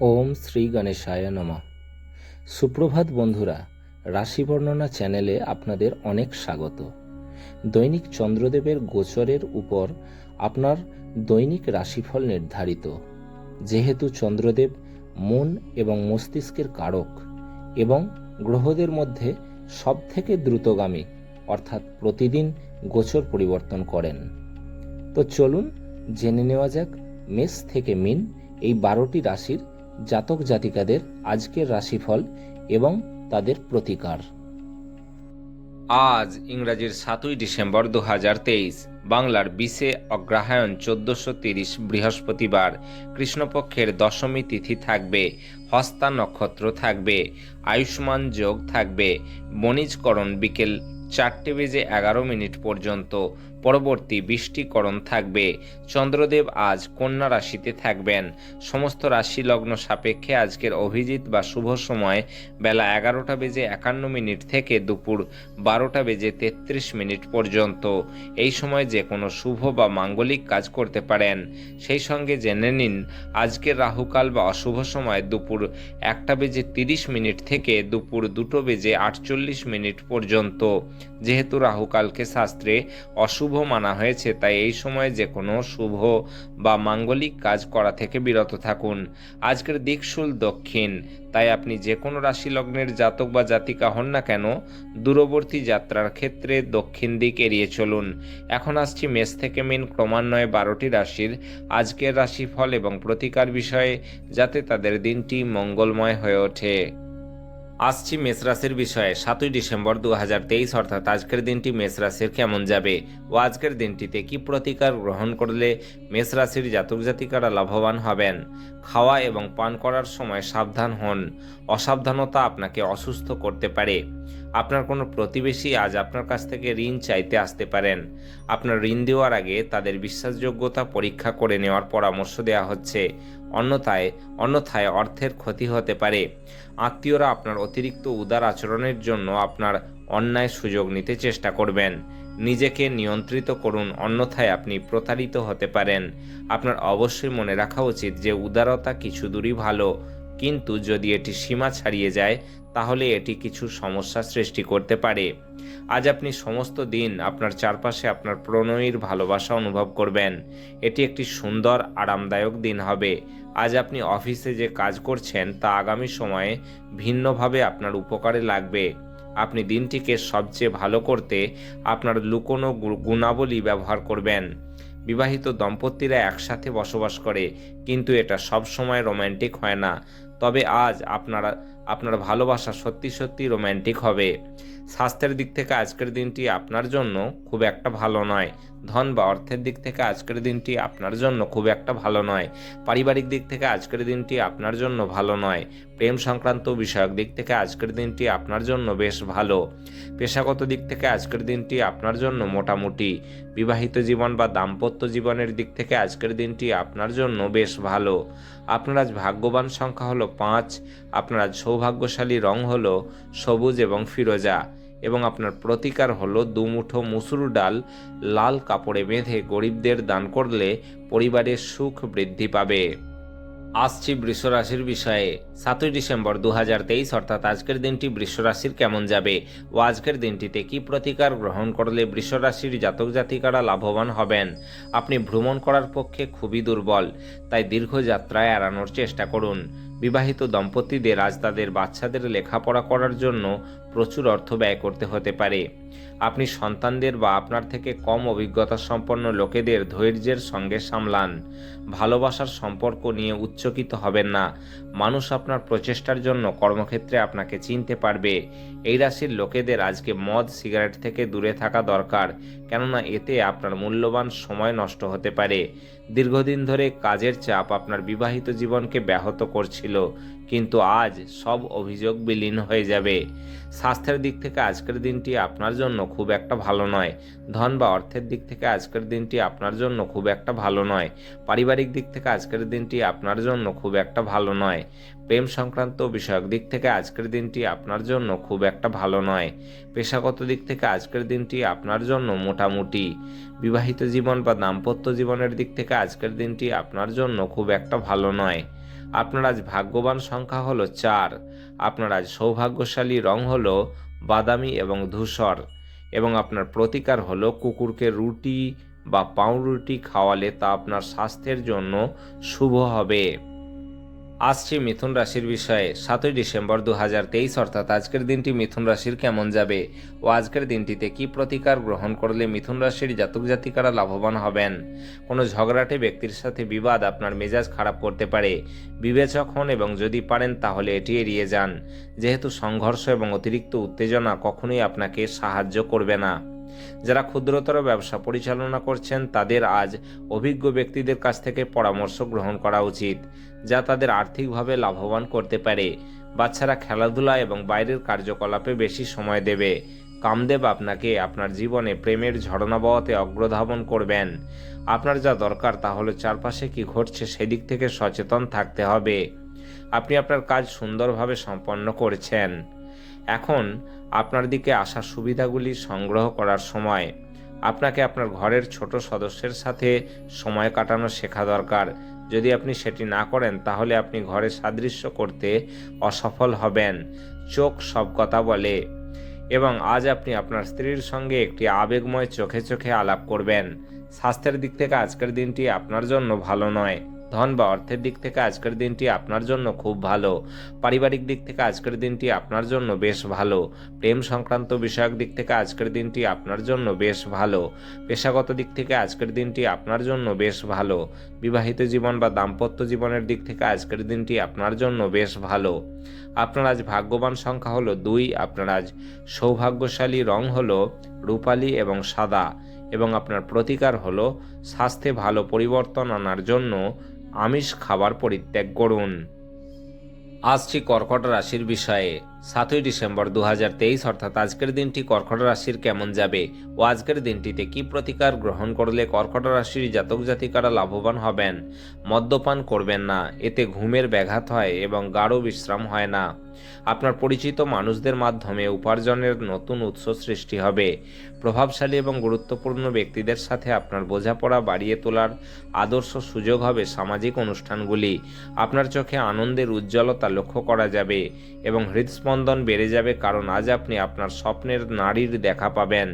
ওম শ্রী গণেশায় নমঃ। সুপ্রভাত বন্ধুরা, রাশি বর্ণনা চ্যানেলে আপনাদের অনেক স্বাগত। দৈনিক চন্দ্রদেবের গোচরের উপর আপনার দৈনিক রাশিফল নির্ধারিত। যেহেতু চন্দ্রদেব মন এবং মস্তিষ্কের কারক এবং গ্রহদের মধ্যে সবথেকে দ্রুতগামী, অর্থাৎ প্রতিদিন গোচর পরিবর্তন করেন। তো চলুন জেনে নেওয়া যাক মেষ থেকে মীন এই 12টি রাশির জাতক জাতিকাদের আজকের রাশিফল এবং তাদের প্রতিকার। আজ ইংরাজির 7ই ডিসেম্বর 2023, বাংলার 20শে অগ্রহায়ণ 1430 বৃহস্পতিবার। কৃষ্ণপক্ষের দশমী তিথি থাকবে, হস্তা নক্ষত্র থাকবে, আয়ুষ্মান যোগ থাকবে, বণিজকরণ বিকেল 4:11 পর্যন্ত, পরবর্তী বৃষ্টিকরণ থাকবে। চন্দ্রদেব আজ কন্যা রাশিতে থাকবেন। সমস্ত রাশি লগ্ন সাপেক্ষে আজকের অভিজিৎ বা শুভ সময় বেলা 11:51 থেকে দুপুর 12:33 পর্যন্ত। এই সময় যে কোনো শুভ বা মাঙ্গলিক কাজ করতে পারেন। সেই সঙ্গে জেনে নিন আজকের রাহুকাল বা অশুভ সময় দুপুর 1:30 থেকে দুপুর 2:48 পর্যন্ত। যেহেতু রাহুকালকে শাস্ত্রে অশুভ মানা হয়েছে, তাই এই সময় যে কোনো শুভ বা মাঙ্গলিক কাজ করা থেকে বিরত থাকুন। আজকের দিকশুল দক্ষিণ, তাই আপনি যে কোনো রাশি লগ্নের জাতক বা জাতিকা হন না কেন, দূরবর্তী যাত্রার ক্ষেত্রে দক্ষিণ দিক এড়িয়ে চলুন। এখন আসছি মেষ থেকে মীন ক্রমান্বয়ে 12টি রাশির আজকের রাশিফল এবং প্রতিকার বিষয়ে, যাতে তাদের দিনটি মঙ্গলময় হয়ে ওঠে। আসছি মেষ রাশির বিষয়ে। 7ই ডিসেম্বর 2023, অর্থাৎ আজকের দিনটি মেষ রাশির কেমন যাবে ও আজকের দিনটিতে কি প্রতিকার গ্রহণ করলে মেষ রাশির জাতক জাতিকারা লাভবান হবেন। খাওয়া এবং পান করার সময় সাবধান হন। অসাবধানতা আপনাকে অসুস্থ করতে পারে। আপনার কোনো প্রতিবেশী আজ আপনার কাছ থেকে ঋণ চাইতে আসতে পারেন। আপনার ঋণ দেওয়ার আগে তাদের বিশ্বাসযোগ্যতা পরীক্ষা করে নেওয়ার পরামর্শ দেওয়া হচ্ছে। অন্যথায় অর্থের ক্ষতি হতে পারে। আত্মীয়রা আপনার অতিরিক্ত উদার আচরণের জন্য আপনার অন্যায় সুযোগ নিতে চেষ্টা করবেন। নিজেকে নিয়ন্ত্রিত করুন, অন্যথায় আপনি প্রতারিত হতে পারেন। আপনার অবশ্যই মনে রাখা উচিত যে উদারতা কিছু দূরই ভালো, কিন্তু যদি এটি সীমা ছাড়িয়ে যায় তাহলে এটি কিছু সমস্যা সৃষ্টি করতে পারে। আজ আপনি সমস্ত দিন আপনার চারপাশে আপনার প্রণয়ীর ভালোবাসা অনুভব করবেন। এটি একটি সুন্দর আরামদায়ক দিন হবে। আজ আপনি অফিসে যে কাজ করছেন তা আগামী সময়ে ভিন্নভাবে আপনার উপকারে লাগবে। আপনি দিনটিকে সবচেয়ে ভালো করতে আপনার লুকোনো গুণাবলী ব্যবহার করবেন। বিবাহিত দম্পতিরা একসাথে বসবাস করে, কিন্তু এটা সবসময় রোম্যান্টিক হয় না। তবে আজ আপনার ভালোবাসা সত্যি সত্যি রোম্যান্টিক হবে। স্বাস্থ্যের দিক থেকে আজকের দিনটি আপনার জন্য খুব একটা ভালো নয়। ধন বা অর্থের দিক থেকে আজকের দিনটি আপনার জন্য খুব একটা ভালো নয়। পারিবারিক দিক থেকে আজকের দিনটি আপনার জন্য ভালো নয়। প্রেম সংক্রান্ত বিষয়ক দিক থেকে আজকের দিনটি আপনার জন্য বেশ ভালো। পেশাগত দিক থেকে আজকের দিনটি আপনার জন্য মোটামুটি। বিবাহিত জীবন বা দাম্পত্য জীবনের দিক থেকে আজকের দিনটি আপনার জন্য বেশ ভালো। আপনার আজ ভাগ্যবান সংখ্যা হলো 5। আপনার আজ সৌভাগ্যশালী রং হলো সবুজ এবং ফিরোজা, এবং আপনার প্রতিকার হলো 2 মুঠো মুসুর ডাল লাল কাপড়ে বেঁধে গরিবদের দান করলে পরিবারের সুখ বৃদ্ধি পাবে। আসছি বৃষ রাশির বিষয়ে। 7ই ডিসেম্বর 2023, অর্থাৎ আজকের দিনটি বৃষ রাশির কেমন যাবে ও আজকের দিনটিতে কি প্রতিকার গ্রহণ করলে বৃষ রাশির জাতক জাতিকারা লাভবান হবেন। আপনি ভ্রমণ করার পক্ষে খুবই দুর্বল, তাই দীর্ঘ যাত্রায় এড়ানোর চেষ্টা করুন। বিবাহিত দম্পতিদের আজ তাদের বাচ্চাদের লেখাপড়া করার জন্য প্রচুর অর্থ ব্যয় করতে হতে পারে। আপনি সন্তানদের বা আপনার থেকে কম অভিজ্ঞতা সম্পন্ন লোকেদের ধৈর্যের সঙ্গে সামলান। ভালোবাসার সম্পর্ক নিয়ে উচ্চকিত হবেন না। মানুষ আপনার প্রচেষ্টার জন্য কর্মক্ষেত্রে আপনাকে চিনতে পারবে। এই রাশির লোকেদের আজকে মদ সিগারেট থেকে দূরে থাকা দরকার, কেননা এতে আপনার মূল্যবান সময় নষ্ট হতে পারে। দীর্ঘদিন ধরে কাজের চাপ আপনার বিবাহিত জীবনকে ব্যাহত করছিল, কিন্তু আজ সব অভিযোগ বিলীন হয়ে যাবে। স্বাস্থ্যের দিক থেকে আজকের দিনটি আপনার জন্য খুব একটা ভালো নয়। ধন বা অর্থের দিক থেকে আজকের দিনটি আপনার জন্য খুব একটা ভালো নয়। পারিবারিক দিক থেকে আজকের দিনটি আপনার জন্য খুব একটা ভালো নয়। প্রেম সংক্রান্ত বিষয়ক দিক থেকে আজকের দিনটি আপনার জন্য খুব একটা ভালো নয়। পেশাগত দিক থেকে আজকের দিনটি আপনার জন্য মোটামুটি। বিবাহিত জীবন বা দাম্পত্য জীবনের দিক থেকে আজকের দিনটি আপনার জন্য খুব একটা ভালো নয়। আপনার আজ ভাগ্যবান সংখ্যা হলো 4। আপনার আজ সৌভাগ্যশালী রং হলো বাদামি এবং ধূসর, এবং আপনার প্রতিকার হলো কুকুরকে রুটি বা পাউরুটি খাওয়ালে তা আপনার স্বাস্থ্যের জন্য শুভ হবে। আসছি মিথুন রাশির বিষয়ে। 7ই ডিসেম্বর 2023 অর্থাৎ আজকের দিনটি মিথুন রাশির কেমন যাবে ও আজকের দিনটিতে কি প্রতিকার গ্রহণ করলে মিথুন রাশির জাতক জাতিকারা লাভবান হবেন। কোনো ঝগড়াটে ব্যক্তির সাথে বিবাদ আপনার মেজাজ খারাপ করতে পারে। বিবেচক হন এবং যদি পারেন তাহলে এটি এড়িয়ে যান, যেহেতু সংঘর্ষ এবং অতিরিক্ত উত্তেজনা কখনোই আপনাকে সাহায্য করবে না। যারা ক্ষুদ্রতর ব্যবসা পরিচালনা করছেন তাদের আজ অভিজ্ঞ ব্যক্তিদের কাছ থেকে পরামর্শ গ্রহণ করা উচিত, যা তাদের আর্থিকভাবে লাভবান করতে পারে। বাচ্চারা খেলাধুলা এবং বাইরের কার্যকলাপে বেশি সময় দেবে। কামদেব আপনাকে আপনার জীবনে প্রেমের ঝর্ণা বওয়াতে অগ্রধাবন করবেন। আপনার যা দরকার তা হলো চারপাশে কি ঘটছে সেদিক থেকে সচেতন থাকতে হবে। আপনি আপনার কাজ সুন্দরভাবে সম্পন্ন করছেন। এখন আপনার দিকে আসা সুবিধাগুলি সংগ্রহ করার সময়। আপনাকে আপনার ঘরের ছোট সদস্যের সাথে সময় কাটানো শেখা দরকার। যদি আপনি সেটি না করেন তাহলে আপনি ঘরে সাদৃশ্য করতে অসফল হবেন। চোখ সব কথা বলে, এবং আজ আপনি আপনার স্ত্রীর সঙ্গে একটি আবেগময় চোখে চোখে আলাপ করবেন। স্বাস্থ্যের দিক থেকে আজকের দিনটি আপনার জন্য ভালো নয়। ধন বা অর্থের দিক থেকে আজকের দিনটি আপনার জন্য খুব ভালো। পারিবারিক দিক থেকে আজকের দিনটি আপনার জন্য বেশ ভালো। প্রেম সংক্রান্ত বিষয়ক দিক থেকে আজকের দিনটি আপনার জন্য বেশ ভালো। পেশাগত দিক থেকে আজকের দিনটি আপনার জন্য বেশ ভালো। বিবাহিত জীবন বা দাম্পত্য জীবনের দিক থেকে আজকের দিনটি আপনার জন্য বেশ ভালো। আপনার আজ ভাগ্যবান সংখ্যা হলো 2। আপনার আজ সৌভাগ্যশালী রং হলো রূপালী এবং সাদা, এবং আপনার প্রতিকার হলো স্বাস্থ্যে ভালো পরিবর্তন আনার জন্য আমিষ খাবার পরিত্যাগ করুন। আসছি কর্কট রাশির বিষয়ে। 7ই ডিসেম্বর 2023 অর্থাৎ আজকের দিনটি কর্কট রাশির কেমন যাবে ও আজকের দিনটিতে কি প্রতিকার গ্রহণ করলে কর্কট রাশির জাতক জাতিকারা লাভবান হবেন। মদ্যপান করবেন না, এতে ঘুমের ব্যাঘাত হয় এবং গাঢ় বিশ্রাম হয় না। আপনার পরিচিত মানুষদের মাধ্যমে উপার্জনের নতুন উৎস সৃষ্টি হবে। প্রভাবশালী এবং গুরুত্বপূর্ণ ব্যক্তিদের সাথে আপনার বোঝাপড়া বাড়িয়ে তোলার আদর্শ সুযোগ হবে সামাজিক অনুষ্ঠানগুলি। আপনার চোখে আনন্দের উজ্জ্বলতা লক্ষ্য করা যাবে এবং হৃদস্পন্দন বেড়ে যাবে, কারণ আজ আপনি আপনার স্বপ্নের নারীর দেখা পাবেন।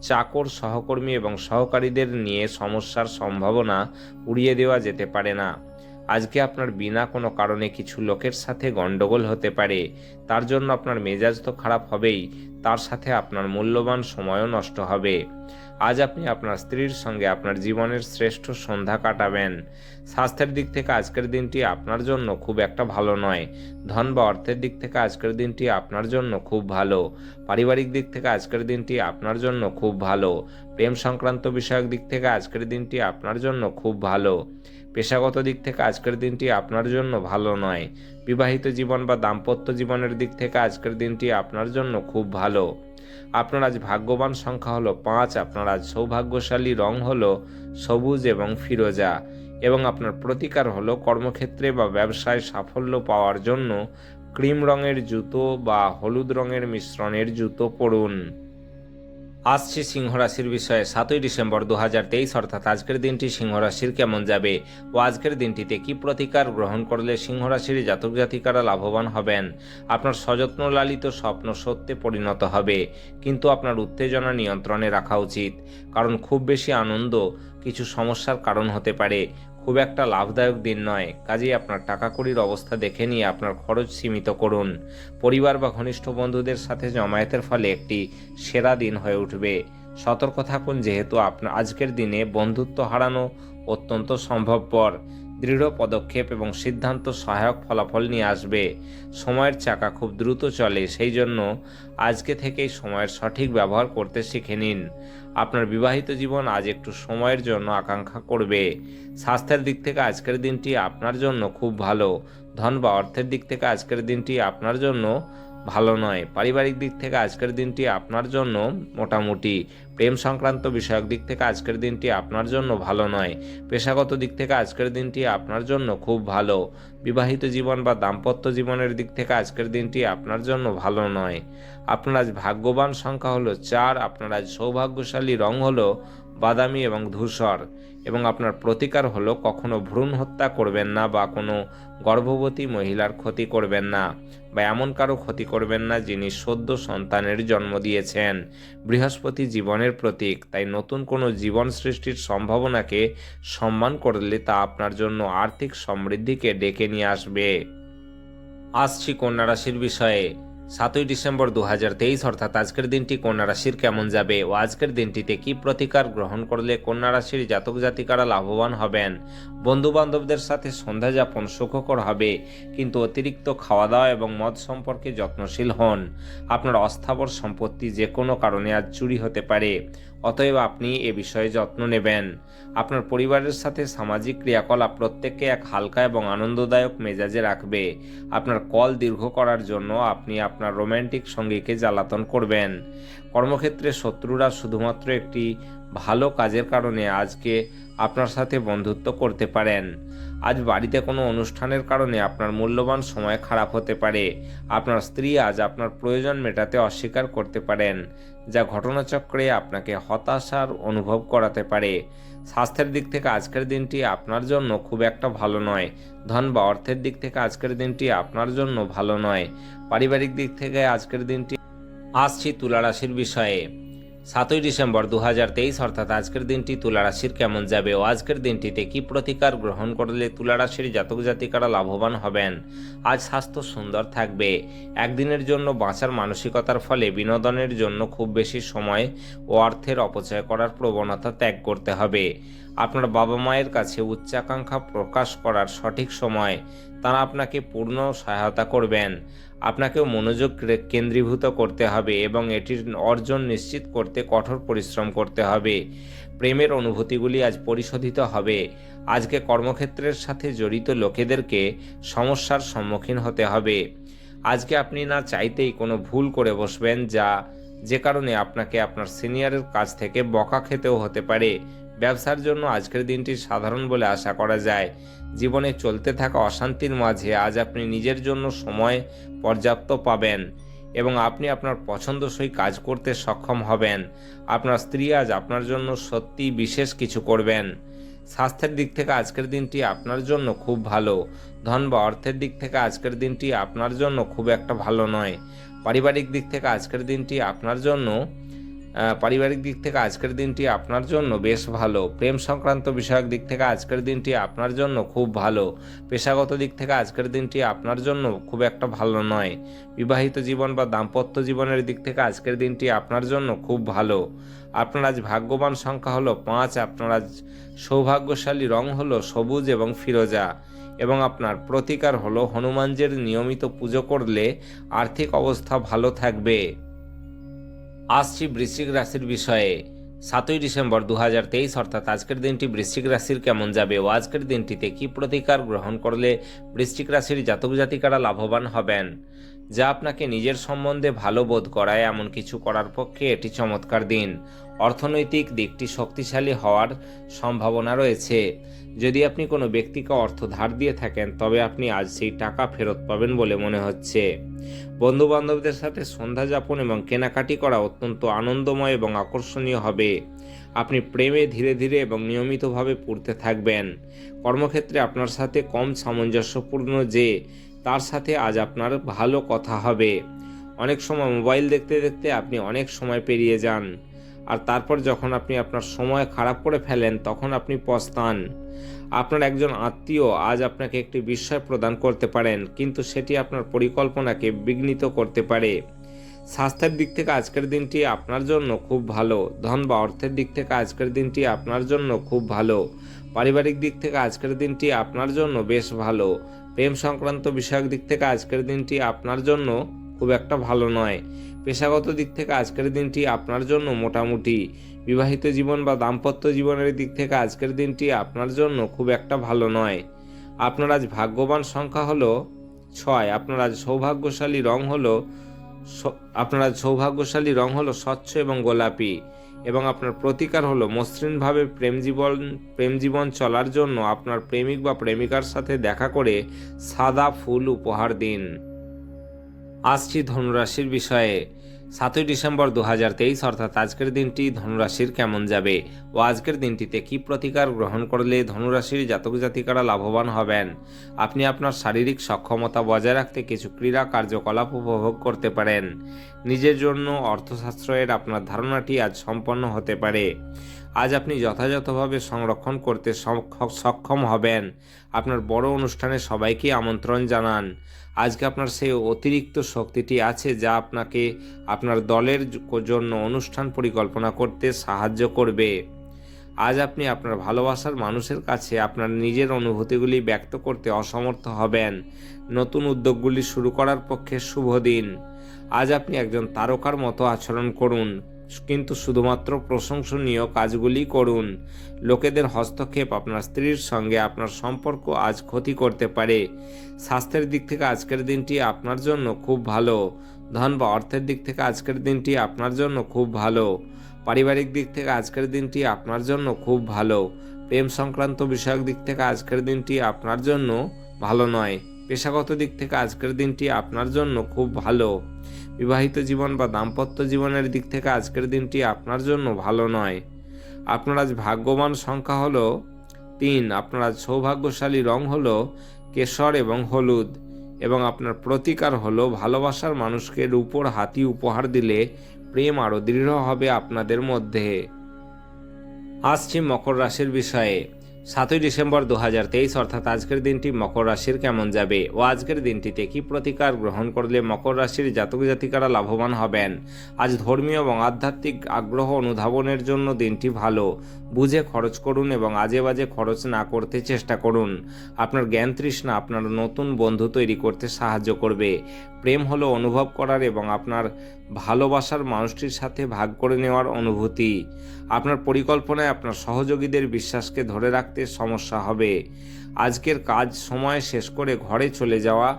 চাকর, সহকর্মী এবং সহকারীদের নিয়ে সমস্যার সম্ভাবনা উড়িয়ে দেওয়া যেতে পারে না। আজকে আপনার বিনা কোনো কারণে কিছু লোকের সাথে গণ্ডগোল হতে পারে। তার জন্য আপনার মেজাজ তো খারাপ হবেই, তার সাথে আপনার মূল্যবান সময়ও নষ্ট হবে। আজ আপনি আপনার স্ত্রীর সঙ্গে আপনার জীবনের শ্রেষ্ঠ সন্ধ্যা কাটাবেন। স্বাস্থ্যের দিক থেকে আজকের দিনটি আপনার জন্য খুব একটা ভালো নয়। ধন বা অর্থের দিক থেকে আজকের দিনটি আপনার জন্য খুব ভালো। পারিবারিক দিক থেকে আজকের দিনটি আপনার জন্য খুব ভালো। প্রেম সংক্রান্ত বিষয়ক দিক থেকে আজকের দিনটি আপনার জন্য খুব ভালো। পেশাগত দিক থেকে আজকের দিনটি আপনার জন্য ভালো নয়। বিবাহিত জীবন বা দাম্পত্য জীবনের দিক থেকে আজকের দিনটি আপনার জন্য খুব ভালো। আপনার আজ ভাগ্যবান সংখ্যা হলো 5। আপনার আজ সৌভাগ্যশালী রং হলো সবুজ এবং ফিরোজা, এবং আপনার প্রতিকার হলো কর্মক্ষেত্রে বা ব্যবসায় সাফল্য পাওয়ার জন্য ক্রিম রঙের জুতো বা হলুদ রঙের মিশ্রণের জুতো পরুন। আসছে সিংহ রাশির বিষয়ে। 7ই ডিসেম্বর 2023 অর্থাৎ আজকের দিনটি সিংহ রাশির কেমন যাবে ও আজকের দিনটিতে কি প্রতিকার গ্রহণ করলে সিংহ রাশির জাতক জাতিকারা লাভবান হবেন। আপনার সযত্ন লালিত স্বপ্ন সত্যে পরিণত হবে, কিন্তু আপনার উত্তেজনা নিয়ন্ত্রণে রাখা উচিত, কারণ খুব বেশি আনন্দ কিছু সমস্যার কারণ হতে পারে। খুব একটা লাভদায়ক দিন নয়, কাজেই আপনার টাকা কড়ির অবস্থা দেখে নিয়ে আপনার খরচ সীমিত করুন। পরিবার বা ঘনিষ্ঠ বন্ধুদের সাথে জমায়েতের ফলে একটি সেরা দিন হয়ে উঠবে। সতর্ক থাকুন, যেহেতু আপনার আজকের দিনে বন্ধুত্ব হারানো অত্যন্ত সম্ভবপর। দৃঢ় পদক্ষেপ এবং সিদ্ধান্ত সহায়ক ফলাফল নিয়ে আসবে। সময়ের চাকা খুব দ্রুত চলে, সেই জন্য আজকে থেকেই সময়ের সঠিক ব্যবহার করতে শিখে নিন। আপনার বিবাহিত জীবন আজ একটু সময়ের জন্য আকাঙ্ক্ষা করবে। স্বাস্থ্যের দিক থেকে আজকের দিনটি আপনার জন্য খুব ভালো। ধন বা অর্থের দিক থেকে আজকের দিনটি আপনার জন্য ভালো নয়। পারিবারিক দিক থেকে আজকের দিনটি আপনার জন্য মোটামুটি। প্রেম সংক্রান্ত বিষয়ক দিক থেকে আজকের দিনটি আপনার জন্য ভালো নয়। পেশাগত দিক থেকে আজকের দিনটি আপনার জন্য খুব ভালো। বিবাহিত জীবন বা দাম্পত্য জীবনের দিক থেকে আজকের দিনটি আপনার জন্য ভালো নয়। আপনার আজ ভাগ্যবান সংখ্যা হলো 4। আপনার আজ সৌভাগ্যশালী রং হলো বাদামি এবং ধূসর। এবং আপনার প্রতিকার হলো কখনো ভ্রূণ হত্যা করবেন না বা কোনো গর্ভবতী মহিলার ক্ষতি করবেন না বা এমন কারো ক্ষতি করবেন না যিনি সদ্য সন্তানের জন্ম দিয়েছেন। বৃহস্পতি জীবনের প্রতীক, তাই নতুন কোনো জীবন সৃষ্টির সম্ভাবনাকে সম্মান করলে তা আপনার জন্য আর্থিক সমৃদ্ধিকে ডেকে নিয়ে আসবে। আসছি কন্যা রাশির বিষয়ে। 7ই ডিসেম্বর 2023 অর্থাৎ আজকের দিনটি কন্যা রাশির কেমন যাবে ও আজকের দিনটিতে কি প্রতিকার গ্রহণ করলে কন্যা রাশির জাতক জাতিকারা লাভবান হবেন। বন্ধু বান্ধবদের সাথে সন্ধ্যা যাপন সুখকর হবে, কিন্তু অতিরিক্ত খাওয়া দাওয়া এবং মদ সম্পর্কে যত্নশীল হন। আপনার অস্থাবর সম্পত্তি যে কোনো কারণে আজ চুরি হতে পারে, অতএব আপনি এ বিষয়ে যত্ন নেবেন। আপনার পরিবারের সাথে সামাজিক ক্রিয়াকলাপ প্রত্যেককে এক হালকা এবং আনন্দদায়ক মেজাজে রাখবে। আপনার কল দীর্ঘ করার জন্য আপনি আপনার রোম্যান্টিক সঙ্গীকে জ্বালাতন করবেন। কর্মক্ষেত্রে শত্রুরা শুধুমাত্র একটি ভালো কাজের কারণে আজকে আপনার সাথে বন্ধুত্ব করতে পারেন। আজ বাড়িতে কোনো অনুষ্ঠানের কারণে আপনার মূল্যবান সময় খারাপ হতে পারে। আপনার স্ত্রী আজ আপনার প্রয়োজন মেটাতে অস্বীকার করতে পারেন, যা ঘটনাচক্রে আপনাকে হতাশার অনুভব করাতে পারে। স্বাস্থ্যের দিক থেকে আজকের দিনটি আপনার জন্য খুব একটা ভালো নয়। ধন বা অর্থের দিক থেকে আজকের দিনটি আপনার জন্য ভালো নয়। পারিবারিক দিক থেকে আজকের দিনটি আসছি তুলা রাশির বিষয়ে। 7ই ডিসেম্বর 2023 অর্থাৎ আজকের দিনটি তুলা রাশির কেমন যাবে ও আজকের দিনটিতে কি প্রতিকার গ্রহণ করলে তুলা রাশির জাতক জাতিকারা লাভবান হবেন। আজ স্বাস্থ্য সুন্দর থাকবে। একদিনের জন্য বাঁচার মানসিকতার ফলে বিনোদনের জন্য খুব বেশি সময় ও অর্থের অপচয় করার প্রবণতা ত্যাগ করতে হবে। আপনার বাবা মায়ের কাছে উচ্চাকাঙ্ক্ষা প্রকাশ করার সঠিক সময়, তারা আপনাকে পূর্ণ সহায়তা করবেন। আপনাকেও মনোযোগ কেন্দ্রীভূত করতে হবে এবং এটির অর্জন নিশ্চিত করতে কঠোর পরিশ্রম করতে হবে। প্রেমের অনুভূতিগুলি আজ পরিশোধিত হবে। আজকে কর্মক্ষেত্রের সাথে জড়িত লোকেদেরকে সমস্যার সম্মুখীন হতে হবে। আজকে আপনি না চাইতেই কোনো ভুল করে বসবেন, যে কারণে আপনাকে আপনার সিনিয়রের কাছ থেকে বকা খেতেও হতে পারে। ব্যবসার জন্য আজকের দিনটি সাধারণ বলে আশা করা যায়। জীবনে চলতে থাকা অশান্তির মাঝে আজ আপনি নিজের জন্য সময় পর্যাপ্ত পাবেন এবং আপনি আপনার পছন্দসই কাজ করতে সক্ষম হবেন। আপনার স্ত্রী আজ আপনার জন্য সত্যি বিশেষ কিছু করবেন। স্বাস্থ্যের দিক থেকে আজকের দিনটি আপনার জন্য খুব ভালো। ধন বা অর্থের দিক থেকে আজকের দিনটি আপনার জন্য খুব একটা ভালো নয়। পারিবারিক দিক থেকে আজকের দিনটি আপনার জন্য বেশ ভালো। প্রেম সংক্রান্ত বিষয়ক দিক থেকে আজকের দিনটি আপনার জন্য খুব ভালো। পেশাগত দিক থেকে আজকের দিনটি আপনার জন্য খুব একটা ভালো নয়। বিবাহিত জীবন বা দাম্পত্য জীবনের দিক থেকে আজকের দিনটি আপনার জন্য খুব ভালো। আপনার আজ ভাগ্যবান সংখ্যা হলো 5। আপনার আজ সৌভাগ্যশালী রং হলো সবুজ এবং ফিরোজা এবং আপনার প্রতিকার হলো হনুমানজির নিয়মিত পুজো করলে আর্থিক অবস্থা ভালো থাকবে। আসছি বৃশ্চিক রাশির বিষয়ে। 7ই ডিসেম্বর 2023 অর্থাৎ আজকের দিনটি বৃশ্চিক রাশির কেমন যাবে ও আজকের দিনটিতে কি প্রতিকার গ্রহণ করলে বৃশ্চিক রাশির জাতক জাতিকারা লাভবান হবেন। যা আপনাকে নিজের সম্বন্ধে ভালো বোধ করায় এমন কিছু করার পক্ষে এটি চমৎকার দিন। অর্থনৈতিক দিকটি শক্তিশালী হওয়ার সম্ভাবনা রয়েছে। যদি আপনি কোনো ব্যক্তিকে অর্থ ধার দিয়ে থাকেন তবে আপনি আজ সেই টাকা ফেরত পাবেন বলে মনে হচ্ছে। বন্ধু বান্ধবদের সাথে সন্ধ্যা যাপন এবং কেনাকাটি করা অত্যন্ত আনন্দময় এবং আকর্ষণীয় হবে। আপনি প্রেমে ধীরে ধীরে এবং নিয়মিতভাবে পড়তে থাকবেন। কর্মক্ষেত্রে আপনার সাথে কম সামঞ্জস্যপূর্ণ তার সাথে আজ আপনার ভালো কথা হবে। অনেক সময় মোবাইল দেখতে দেখতে আপনি অনেক সময় পেরিয়ে যান, আর তারপর যখন আপনি আপনার সময় খারাপ করে ফেলেন তখন আপনি পস্তান। আপনার একজন আত্মীয় আজ আপনাকে একটি বিস্ময় প্রদান করতে পারেন, কিন্তু সেটি আপনার পরিকল্পনাকে বিঘ্নিত করতে পারে। স্বাস্থ্যের দিক থেকে আজকের দিনটি আপনার জন্য খুব ভালো। ধন বা অর্থের দিক থেকে আজকের দিনটি আপনার জন্য খুব ভালো। পারিবারিক দিক থেকে আজকের দিনটি আপনার জন্য বেশ ভালো। প্রেম সংক্রান্ত বিষয়ক দিক থেকে আজকের দিনটি আপনার জন্য খুব একটা ভালো নয়। পেশাগত দিক থেকে আজকের দিনটি আপনার জন্য মোটামুটি। বিবাহিত জীবন বা দাম্পত্য জীবনের দিক থেকে আজকের দিনটি আপনার জন্য খুব একটা ভালো নয়। আপনার আজ ভাগ্যবান সংখ্যা হলো 6। আপনার আজ সৌভাগ্যশালী রং হলো স্বচ্ছ এবং গোলাপি এবং আপনার প্রতিকার হলো মসৃণভাবে প্রেম জীবন চলার জন্য আপনার প্রেমিক বা প্রেমিকার সাথে দেখা করে সাদা ফুল উপহার দিন। আসছি ধনুরাশির বিষয়ে। 7ই ডিসেম্বর 2023 অর্থাৎ আজকের দিনটি ধনুরাশির কেমন যাবে ও আজকের দিনটিতে কি প্রতিকার গ্রহণ করলে ধনুরাশির জাতক জাতিকারা লাভবান হবেন। আপনি আপনার শারীরিক সক্ষমতা বজায় রাখতে কিছু ক্রীড়া কার্যকলাপ উপভোগ করতে পারেন। নিজের জন্য অর্থশাস্ত্রের আপনার ধারণাটি আজ সম্পন্ন হতে পারে। আজ আপনি যথাযথভাবে সংরক্ষণ করতে সক্ষম হবেন। আপনার বড় অনুষ্ঠানে সবাইকে আমন্ত্রণ জানান। আজকে আপনার সেই অতিরিক্ত শক্তিটি আছে যা আপনাকে আপনার দলের জন্য অনুষ্ঠান পরিকল্পনা করতে সাহায্য করবে। আজ আপনি আপনার ভালোবাসার মানুষের কাছে আপনার নিজের অনুভূতিগুলি ব্যক্ত করতে অসমর্থ হবেন। নতুন উদ্যোগগুলি শুরু করার পক্ষে শুভ দিন। আজ আপনি একজন তারকার মতো আচরণ করুন, কিন্তু শুধুমাত্র প্রশংসনীয় কাজগুলি করুন। লোকেদের হস্তক্ষেপ আপনার স্ত্রীর সঙ্গে আপনার সম্পর্ক আজ ক্ষতি করতে পারে। স্বাস্থ্যের দিক থেকে আজকের দিনটি আপনার জন্য খুব ভালো। ধন বা অর্থের দিক থেকে আজকের দিনটি আপনার জন্য খুব ভালো। পারিবারিক দিক থেকে আজকের দিনটি আপনার জন্য খুব ভালো। প্রেম সংক্রান্ত বিষয়ক দিক থেকে আজকের দিনটি আপনার জন্য ভালো নয়। পেশাগত দিক থেকে আজকের দিনটি আপনার জন্য খুব ভালো। বিবাহিত জীবন বা দাম্পত্য জীবনের দিক থেকে আজকের দিনটি আপনার জন্য ভালো নয়। আপনার আজ ভাগ্যবান সংখ্যা হলো 3। আপনার আজ সৌভাগ্যশালী রং হলো কেশর এবং হলুদ এবং আপনার প্রতিকার হলো ভালোবাসার মানুষকে রূপোর হাতি উপহার দিলে প্রেম আরও দৃঢ় হবে আপনাদের মধ্যে। আসছি মকর রাশির বিষয়ে। 7ই ডিসেম্বর 2023 অর্থাৎ আজকের দিনটি মকর রাশির কেমন যাবে ও আজকের দিনটিতে কি প্রতিকার গ্রহণ করলে মকর রাশির জাতক জাতিকারা লাভবান হবেন। আজ ধর্মীয় এবং আধ্যাত্মিক আগ্রহ অনুধাবনের জন্য দিনটি ভালো। বুঝে খরচ করুন এবং আজে বাজে খরচ না করতে চেষ্টা করুন। আপনার জ্ঞান তৃষ্ণা আপনার নতুন বন্ধু তৈরি করতে সাহায্য করবে। প্রেম হলো অনুভব করার এবং আপনার ভালোবাসার মানুষটির সাথে ভাগ করে নেওয়ার অনুভূতি। আপনার পরিকল্পনায় আপনার সহযোগীদের বিশ্বাসকে ধরে রাখতে সমস্যা হবে। আজকের কাজ সময়ে শেষ করে ঘরে চলে যাওয়া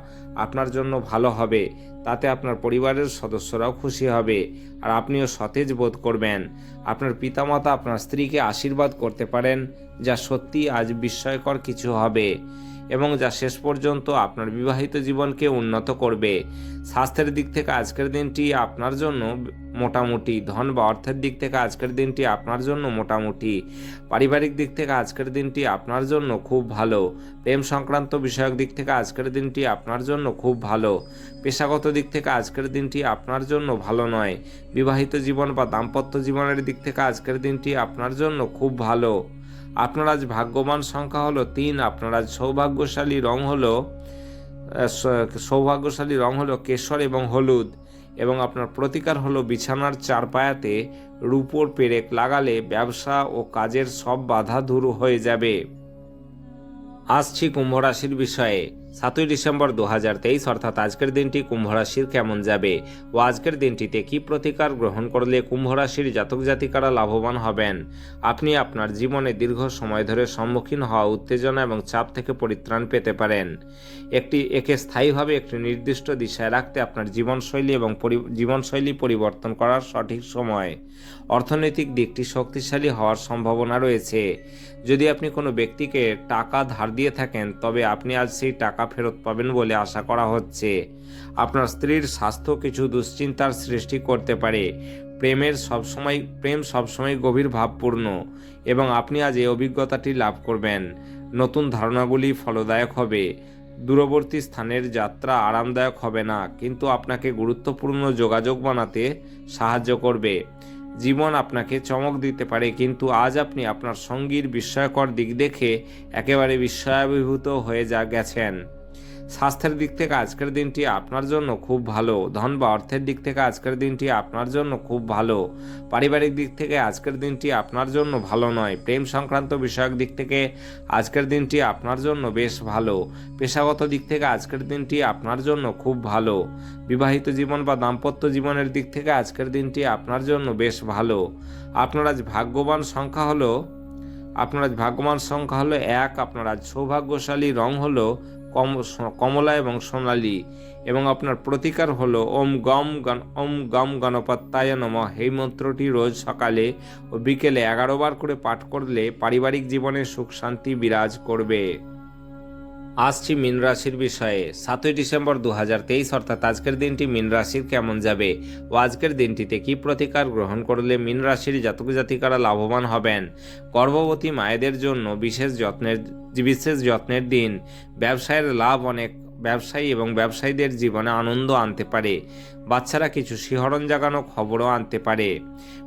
আপনার জন্য ভালো হবে। তাতে আপনার পরিবারের সদস্যরাও খুশি হবে আর আপনিও সতেজ বোধ করবেন। আপনার পিতামাতা আপনার স্ত্রীকে আশীর্বাদ করতে পারেন, যা সত্যি আজ বিস্ময়কর কিছু হবে এবং যা শেষ পর্যন্ত আপনার বিবাহিত জীবনকে উন্নত করবে। স্বাস্থ্যের দিক থেকে আজকের দিনটি আপনার জন্য মোটামুটি। ধন বা অর্থের দিক থেকে আজকের দিনটি আপনার জন্য মোটামুটি। পারিবারিক দিক থেকে আজকের দিনটি আপনার জন্য খুব ভালো। প্রেম সংক্রান্ত বিষয়ক দিক থেকে আজকের দিনটি আপনার জন্য খুব ভালো। পেশাগত দিক থেকে আজকের দিনটি আপনার জন্য ভালো নয়। বিবাহিত জীবন বা দাম্পত্য জীবনের দিক থেকে আজকের দিনটি আপনার জন্য খুব ভালো। আপনার আজ ভাগ্যবান সংখ্যা হলো 3। আপনার আজ সৌভাগ্যশালী রং হলো কেশর এবং হলুদ এবং আপনার প্রতিকার হলো বিছানার চারপায়াতে রূপোর পেরেক লাগালে ব্যবসা ও কাজের সব বাধা দূর হয়ে যাবে। আসছি কুম্ভ রাশির বিষয়ে। 7ই ডিসেম্বর 2023 অর্থাৎ আজকের দিনটি কুম্ভ রাশির কেমন যাবে ও আজকের দিনটিতে কি প্রতিকার গ্রহণ করলে কুম্ভ রাশির জাতক জাতিকারা লাভবান হবেন। আপনি আপনার জীবনে দীর্ঘ সময় ধরে সম্মুখীন হওয়া উত্তেজনা এবং চাপ থেকে পরিত্রাণ পেতে পারেন। একে স্থায়ীভাবে একটি নির্দিষ্ট দিশায় রাখতে আপনার জীবনশৈলী পরিবর্তন করার সঠিক সময়। অর্থনৈতিক দিকটি শক্তিশালী হওয়ার সম্ভাবনা রয়েছে। যদি আপনি কোনো ব্যক্তিকে টাকা ধার দিয়ে থাকেন তবে আপনি আজ সেই টাকা ফেরত পাবেন বলে আশা করা হচ্ছে। আপনার স্ত্রীর স্বাস্থ্য কিছু দুশ্চিন্তার সৃষ্টি করতে পারে। প্রেম সবসময় গভীর ভাবপূর্ণ এবং আপনি আজ এই অভিজ্ঞতাটি লাভ করবেন। নতুন ধারণাগুলি ফলদায়ক হবে। দূরবর্তী স্থানের যাত্রা আরামদায়ক হবে না, কিন্তু আপনাকে গুরুত্বপূর্ণ যোগাযোগ বানাতে সাহায্য করবে। জীবন আপনাকে চমক দিতে পারে, কিন্তু আজ আপনি আপনার সঙ্গীর বিস্ময়কর দিক দেখে একেবারে বিস্ময়াভিভূত হয়ে গেছেন। স্বাস্থ্যের দিক থেকে আজকের দিনটি আপনার জন্য খুব ভালো। ধন বা অর্থের দিক থেকে আজকের দিনটি আপনার জন্য খুব ভালো। পারিবারিক দিক থেকে আজকের দিনটি আপনার জন্য ভালো নয়। প্রেম সংক্রান্ত বিষয়ক দিক থেকে আজকের দিনটি আপনার জন্য বেশ ভালো। পেশাগত দিক থেকে আজকের দিনটি আপনার জন্য খুব ভালো। বিবাহিত জীবন বা দাম্পত্য জীবনের দিক থেকে আজকের দিনটি আপনার জন্য বেশ ভালো। আপনার আজ ভাগ্যবান সংখ্যা হলো 1। আপনার আজ সৌভাগ্যশালী রং হলো কমলা এবং সোনালী এবং আপনার প্রতিকার হলো ওম গম গণপত্যায় নমঃ। এই মন্ত্রটি রোজ সকালে ও বিকেলে 11 বার করে পাঠ করলে পারিবারিক জীবনে সুখ শান্তি বিরাজ করবে। আসছি মীন রাশির বিষয়ে। 7ই ডিসেম্বর 2023 অর্থাৎ আজকের দিনটি মীন রাশির কেমন যাবে ও আজকের দিনটিতে কি প্রতিকার গ্রহণ করলে মীন রাশির জাতক জাতিকারা লাভবান হবেন। গর্ভবতী মায়েদের জন্য বিশেষ যত্নের দিন। ব্যবসায়ের লাভ অনেক ব্যবসায়ী এবং ব্যবসায়ীদের জীবনে আনন্দ আনতে পারে। বাচ্চারা কিছু শিহরণ জাগানো খবরও আনতে পারে।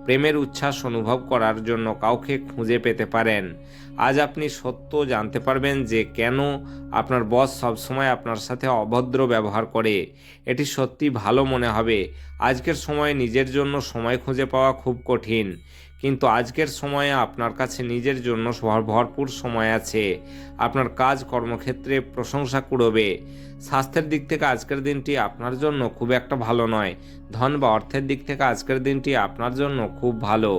প্রেমের উচ্ছ্বাস অনুভব করার জন্য কাউকে খুঁজে পেতে পারেন। আজ আপনি সত্য জানতে পারবেন যে কেন আপনার বস সবসময় আপনার সাথে অভদ্র ব্যবহার করে। এটি সত্যি ভালো মনে হবে। আজকের সময়ে নিজের জন্য সময় খুঁজে পাওয়া খুব কঠিন, কিন্তু আজকের সময়ে আপনার কাছে নিজের জন্য ভরপুর সময় আছে। আপনার কাজ কর্মক্ষেত্রে প্রশংসা কুড়োবে। স্বাস্থ্যের দিক থেকে আজকের দিনটি আপনার জন্য খুব একটা ভালো নয়। ধন বা অর্থের দিক থেকে আজকের দিনটি আপনার জন্য খুব ভালো।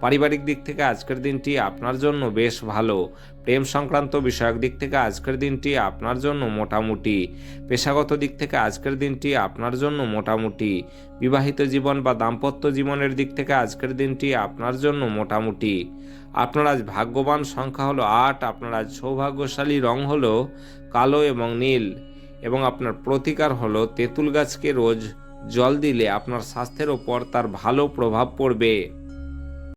পারিবারিক দিক থেকে আজকের দিনটি আপনার জন্য বেশ ভালো। প্রেম সংক্রান্ত বিষয়ক দিক থেকে আজকের দিনটি আপনার জন্য মোটামুটি। পেশাগত দিক থেকে আজকের দিনটি আপনার জন্য মোটামুটি। বিবাহিত জীবন বা দাম্পত্য জীবনের দিক থেকে আজকের দিনটি আপনার জন্য মোটামুটি। আপনার আজ ভাগ্যবান সংখ্যা হলো 8। আপনার আজ সৌভাগ্যশালী রং হলো কালো এবং নীল, এবং আপনার প্রতিকার হলো তেঁতুল গাছকে রোজ জল দিলে আপনার স্বাস্থ্যের ওপর তার ভালো প্রভাব পড়বে।